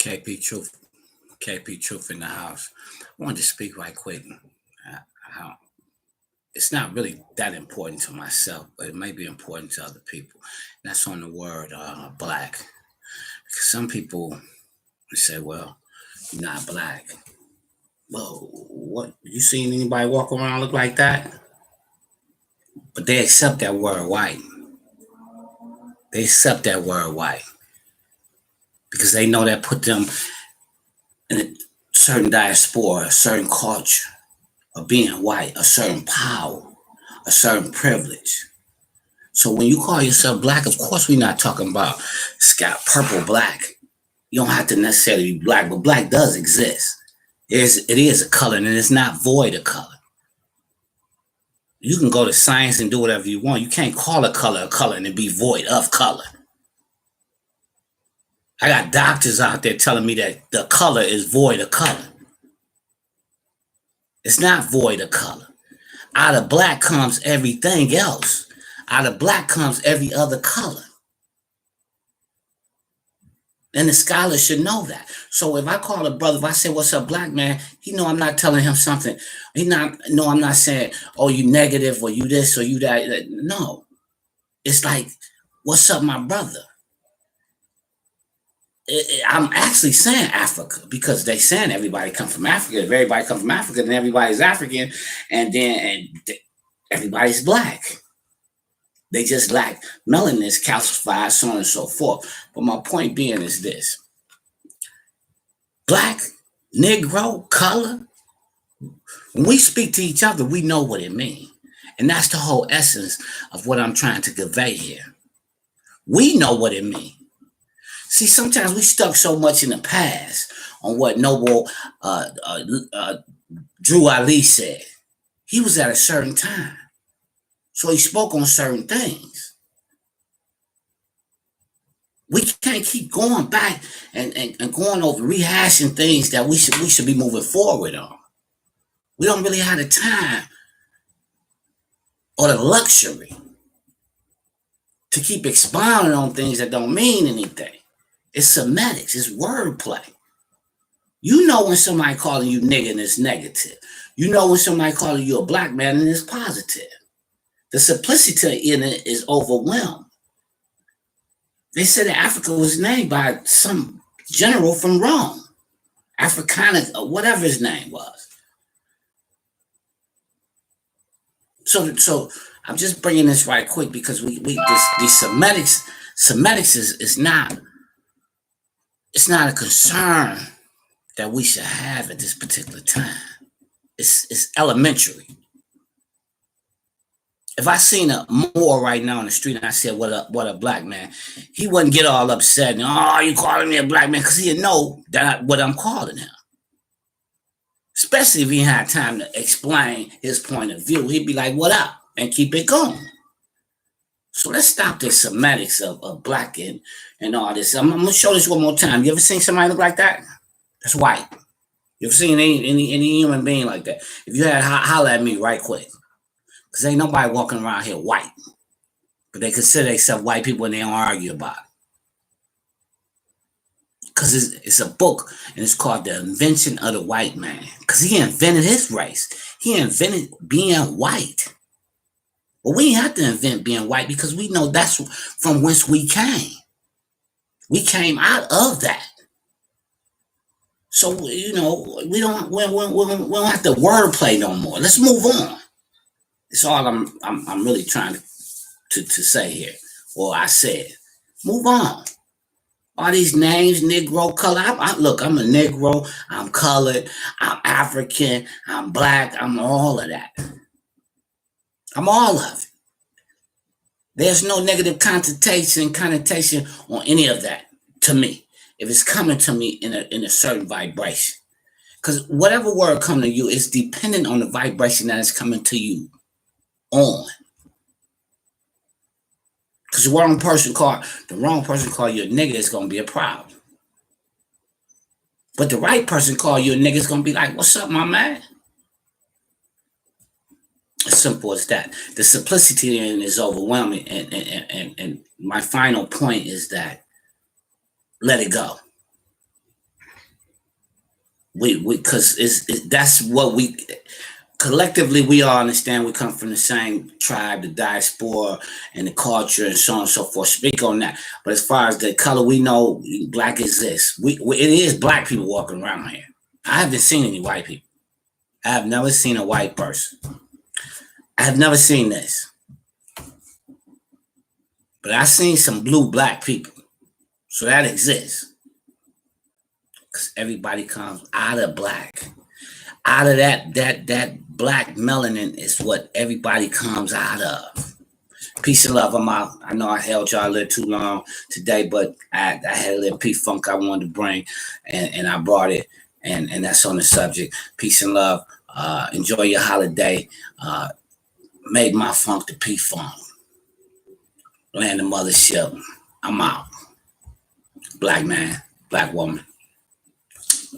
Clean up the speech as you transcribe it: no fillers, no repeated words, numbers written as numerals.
KP Truth, KP Truth in the house. I wanted to speak right quick. How it's not really that important to myself, but it may be important to other people. And that's on the word black. Because some people say, well, you're not black. Well, what? You seen anybody walk around look like that? But they accept that word white. They accept that word white because they know that put them in a certain diaspora, a certain culture of being white, a certain power, a certain privilege. So when you call yourself black, of course we're not talking about sky purple black. You don't have to necessarily be black, but black does exist. It is a color, and it's not void of color. You can go to science and do whatever you want. You can't call a color and it be void of color. I got doctors out there telling me that the color is void of color. It's not void of color. Out of black comes everything else. Out of black comes every other color. And the scholars should know that. So if I call a brother, if I say, what's up, black man, he know I'm not telling him something. I'm not saying, oh, you negative or you this or you that. No. It's like, what's up, my brother? I'm actually saying Africa because they saying everybody come from Africa. If everybody come from Africa, then everybody's African, and everybody's black. They just lack melanin is calcified, so on and so forth. But my point being is this: black, Negro, color. When we speak to each other, we know what it means, and that's the whole essence of what I'm trying to convey here. We know what it means. See, sometimes we stuck so much in the past on what Noble Drew Ali said. He was at a certain time, so he spoke on certain things. We can't keep going back and going over rehashing things that we should be moving forward on. We don't really have the time or the luxury to keep expounding on things that don't mean anything. It's semantics, it's wordplay. You know when somebody calling you nigga and it's negative. You know when somebody calling you a black man and it's positive. The simplicity in it is overwhelmed. They said that Africa was named by some general from Rome. Africana, or whatever his name was. So I'm just bringing this right quick because these semantics is not. It's not a concern that we should have at this particular time. It's elementary. If I seen a Moor right now on the street and I said, what a black man, he wouldn't get all upset and, oh, you calling me a black man? Because he'd know what I'm calling him. Especially if he had time to explain his point of view. He'd be like, what up? And keep it going. So let's stop this semantics of black and all this. I'm gonna show this one more time. You ever seen somebody look like that? That's white. You ever seen any human being like that? If you had, holler at me right quick. Because ain't nobody walking around here white. But they consider themselves white people and they don't argue about it. Because it's a book and it's called The Invention of the White Man. Because he invented his race. He invented being white. But we ain't have to invent being white because we know that's from whence we came. We came out of that. So, we don't have to wordplay no more. Let's move on. It's all I'm really trying to say here. Or I said, move on. All these names, Negro, color. Look, I'm a Negro. I'm colored. I'm African. I'm black. I'm all of that. I'm all of it. There's no negative connotation on any of that to me. If it's coming to me in a certain vibration. Because whatever word come to you is dependent on the vibration that is coming to you on. Because the wrong person call you a nigga is going to be a problem. But the right person call you a nigga is going to be like, what's up, my man? As simple as that. The simplicity in it is overwhelming. And my final point is that let it go. we because that's what we collectively we all understand. We come from the same tribe, the diaspora, and the culture, and so on and so forth. Speak on that. But as far as the color, we know black exists. It is black people walking around here. I haven't seen any white people. I have never seen a white person. I have never seen this. But I've seen some blue black people. So that exists. Because everybody comes out of black. Out of that black melanin is what everybody comes out of. Peace and love. I'm out. I know I held y'all a little too long today, but I had a little P-Funk I wanted to bring, and I brought it, and that's on the subject. Peace and love. Enjoy your holiday. Made my funk the P-Funk. Land the mothership. I'm out. Black man, black woman.